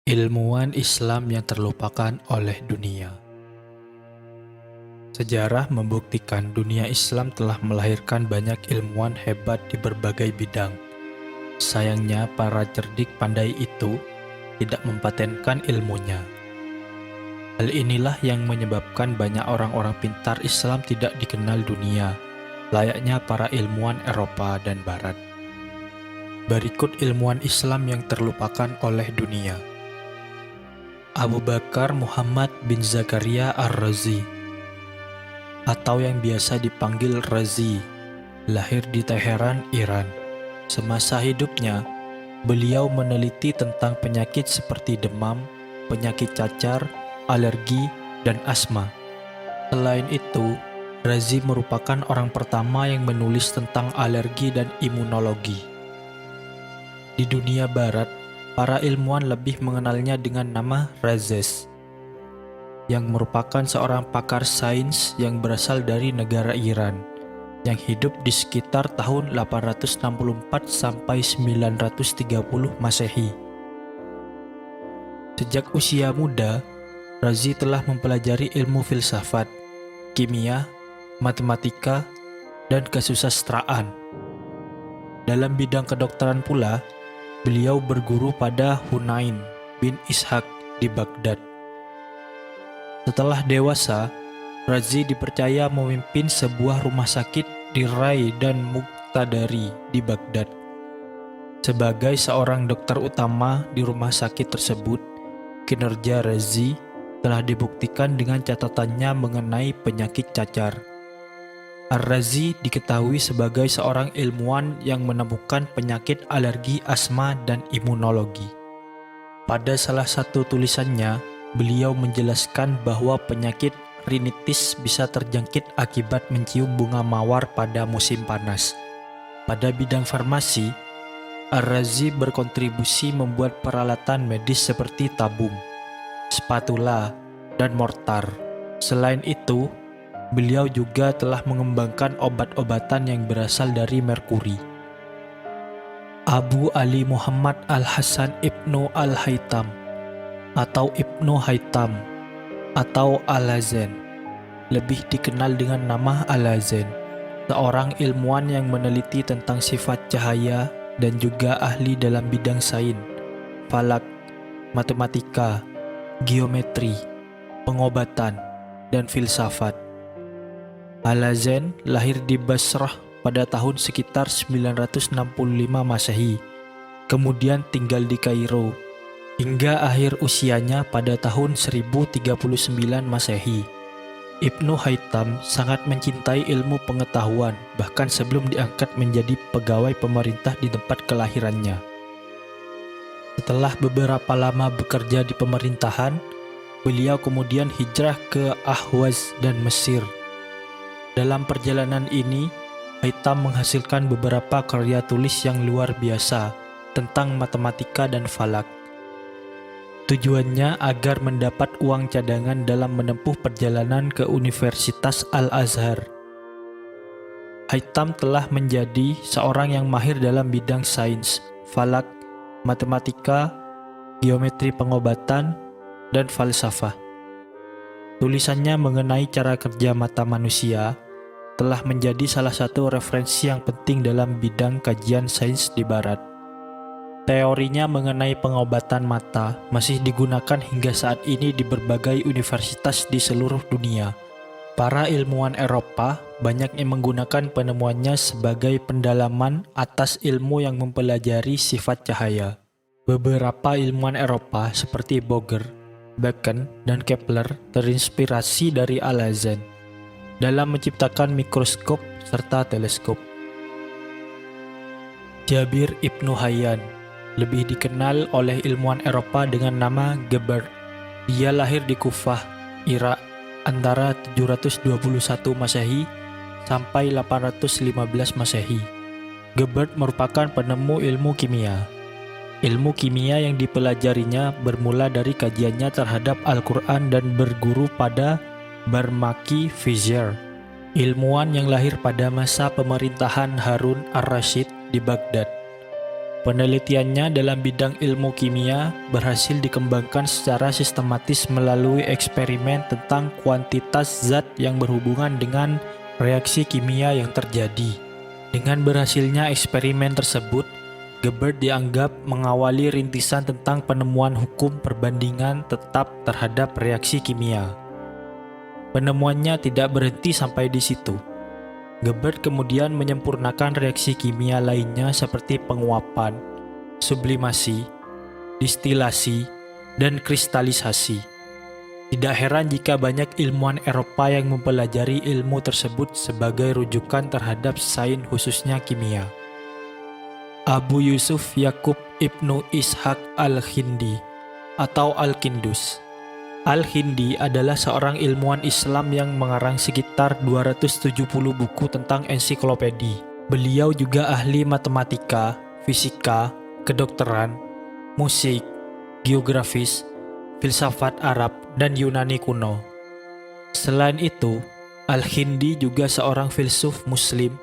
Ilmuwan Islam yang terlupakan oleh dunia. Sejarah membuktikan dunia Islam telah melahirkan banyak ilmuwan hebat di berbagai bidang. Sayangnya para cerdik pandai itu tidak mempatenkan ilmunya. Hal inilah yang menyebabkan banyak orang-orang pintar Islam tidak dikenal dunia, layaknya para ilmuwan Eropa dan Barat. Berikut ilmuwan Islam yang terlupakan oleh dunia. Abu Bakar Muhammad bin Zakaria Ar-Razi, atau yang biasa dipanggil Razi, lahir di Teheran, Iran. Semasa hidupnya, beliau meneliti tentang penyakit seperti demam, penyakit cacar, alergi, dan asma. Selain itu, Razi merupakan orang pertama yang menulis tentang alergi dan imunologi. Di dunia barat, para ilmuwan lebih mengenalnya dengan nama Rhazes, yang merupakan seorang pakar sains yang berasal dari negara Iran, yang hidup di sekitar tahun 864 sampai 930 Masehi. Sejak usia muda, Razi telah mempelajari ilmu filsafat, kimia, matematika, dan kesusastraan. Dalam bidang kedokteran pula, beliau berguru pada Hunain bin Ishaq di Baghdad. Setelah dewasa, Razi dipercaya memimpin sebuah rumah sakit di Rai dan Muqtadari di Baghdad. Sebagai seorang dokter utama di rumah sakit tersebut, kinerja Razi telah dibuktikan dengan catatannya mengenai penyakit cacar. Ar-Razi diketahui sebagai seorang ilmuwan yang menemukan penyakit alergi, asma, dan imunologi. Pada salah satu tulisannya, beliau menjelaskan bahwa penyakit rinitis bisa terjangkit akibat mencium bunga mawar pada musim panas. Pada bidang farmasi, Ar-Razi berkontribusi membuat peralatan medis seperti tabung, spatula, dan mortar. Selain itu, beliau juga telah mengembangkan obat-obatan yang berasal dari merkuri. Abu Ali Muhammad Al-Hasan Ibnu Al-Haytham atau Ibnu Haytham atau Al-Hazen, lebih dikenal dengan nama Al-Hazen, seorang ilmuwan yang meneliti tentang sifat cahaya dan juga ahli dalam bidang sains, falak, matematika, geometri, pengobatan, dan filsafat. Al-Hazen lahir di Basrah pada tahun sekitar 965 Masehi, kemudian tinggal di Kairo hingga akhir usianya pada tahun 1039 Masehi. Ibnu Haytham sangat mencintai ilmu pengetahuan bahkan sebelum diangkat menjadi pegawai pemerintah di tempat kelahirannya. Setelah beberapa lama bekerja di pemerintahan, beliau kemudian hijrah ke Ahwaz dan Mesir. Dalam perjalanan ini, Haytham menghasilkan beberapa karya tulis yang luar biasa tentang matematika dan falak. Tujuannya agar mendapat uang cadangan dalam menempuh perjalanan ke Universitas Al-Azhar. Haytham telah menjadi seorang yang mahir dalam bidang sains, falak, matematika, geometri pengobatan, dan falsafah. Tulisannya mengenai cara kerja mata manusia telah menjadi salah satu referensi yang penting dalam bidang kajian sains di Barat. Teorinya mengenai pengobatan mata masih digunakan hingga saat ini di berbagai universitas di seluruh dunia. Para ilmuwan Eropa banyak yang menggunakan penemuannya sebagai pendalaman atas ilmu yang mempelajari sifat cahaya. Beberapa ilmuwan Eropa seperti Boger, Bacon, dan Kepler terinspirasi dari Al-Hazen dalam menciptakan mikroskop serta teleskop. Jabir Ibnu Hayyan, lebih dikenal oleh ilmuwan Eropa dengan nama Gerbert. Dia lahir di Kufah, Irak antara 721 Masehi sampai 815 Masehi. Gerbert merupakan penemu ilmu kimia. Ilmu kimia yang dipelajarinya bermula dari kajiannya terhadap Al-Quran dan berguru pada Barmaki Fizer, ilmuwan yang lahir pada masa pemerintahan Harun ar-Rasyid di Baghdad. Penelitiannya dalam bidang ilmu kimia berhasil dikembangkan secara sistematis melalui eksperimen tentang kuantitas zat yang berhubungan dengan reaksi kimia yang terjadi. Dengan berhasilnya eksperimen tersebut, Gebert dianggap mengawali rintisan tentang penemuan hukum perbandingan tetap terhadap reaksi kimia. Penemuannya tidak berhenti sampai di situ. Gebert kemudian menyempurnakan reaksi kimia lainnya seperti penguapan, sublimasi, distilasi, dan kristalisasi. Tidak heran jika banyak ilmuwan Eropa yang mempelajari ilmu tersebut sebagai rujukan terhadap sains khususnya kimia. Abu Yusuf Yakub Ibnu Ishaq Al-Hindi atau Al-Kindus. Al-Hindi adalah seorang ilmuwan Islam yang mengarang sekitar 270 buku tentang ensiklopedi. Beliau juga ahli matematika, fisika, kedokteran, musik, geografis, filsafat Arab, dan Yunani kuno. Selain itu, Al-Hindi juga seorang filsuf Muslim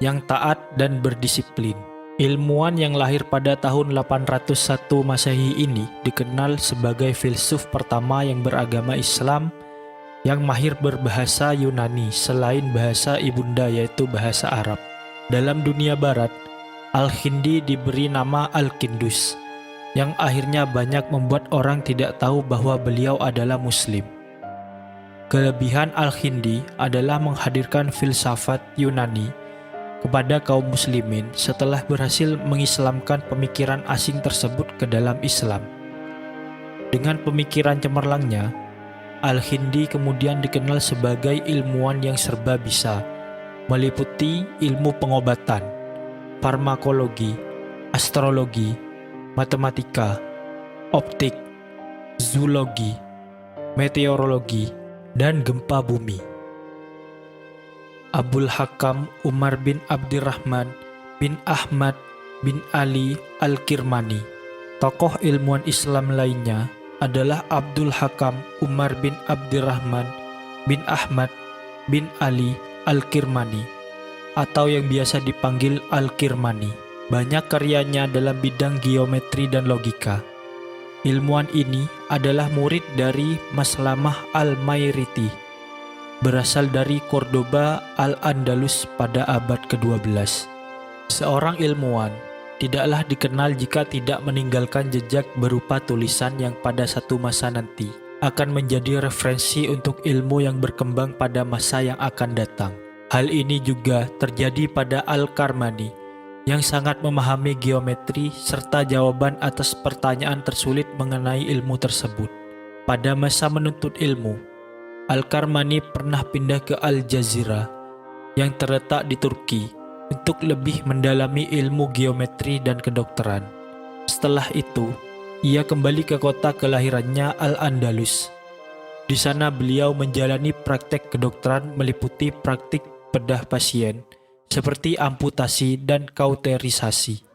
yang taat dan berdisiplin. Ilmuwan yang lahir pada tahun 801 Masehi ini dikenal sebagai filsuf pertama yang beragama Islam yang mahir berbahasa Yunani selain bahasa ibunda yaitu bahasa Arab. Dalam dunia barat, Al-Hindi diberi nama Al-Kindus yang akhirnya banyak membuat orang tidak tahu bahwa beliau adalah Muslim. Kelebihan Al-Hindi adalah menghadirkan filsafat Yunani kepada kaum muslimin setelah berhasil mengislamkan pemikiran asing tersebut ke dalam Islam. Dengan pemikiran cemerlangnya, Al-Hindi kemudian dikenal sebagai ilmuwan yang serba bisa, meliputi ilmu pengobatan, farmakologi, astrologi, matematika, optik, zoologi, meteorologi, dan gempa bumi. Abul Hakam Umar bin Abdirrahman bin Ahmad bin Ali Al-Kirmani. Tokoh ilmuwan Islam lainnya adalah Abdul Hakam Umar bin Abdirrahman bin Ahmad bin Ali Al-Kirmani atau yang biasa dipanggil Al-Kirmani. Banyak karyanya dalam bidang geometri dan logika. Ilmuwan ini adalah murid dari Maslamah Al-Mairiti, berasal dari Cordoba Al-Andalus pada abad ke-12. Seorang ilmuwan tidaklah dikenal jika tidak meninggalkan jejak berupa tulisan yang pada satu masa nanti akan menjadi referensi untuk ilmu yang berkembang pada masa yang akan datang. Hal ini juga terjadi pada Al-Karmani yang sangat memahami geometri serta jawaban atas pertanyaan tersulit mengenai ilmu tersebut. Pada masa menuntut ilmu, Al-Karmani pernah pindah ke Al-Jazirah yang terletak di Turki untuk lebih mendalami ilmu geometri dan kedokteran. Setelah itu, ia kembali ke kota kelahirannya Al-Andalus. Di sana beliau menjalani praktek kedokteran meliputi praktik bedah pasien seperti amputasi dan kauterisasi.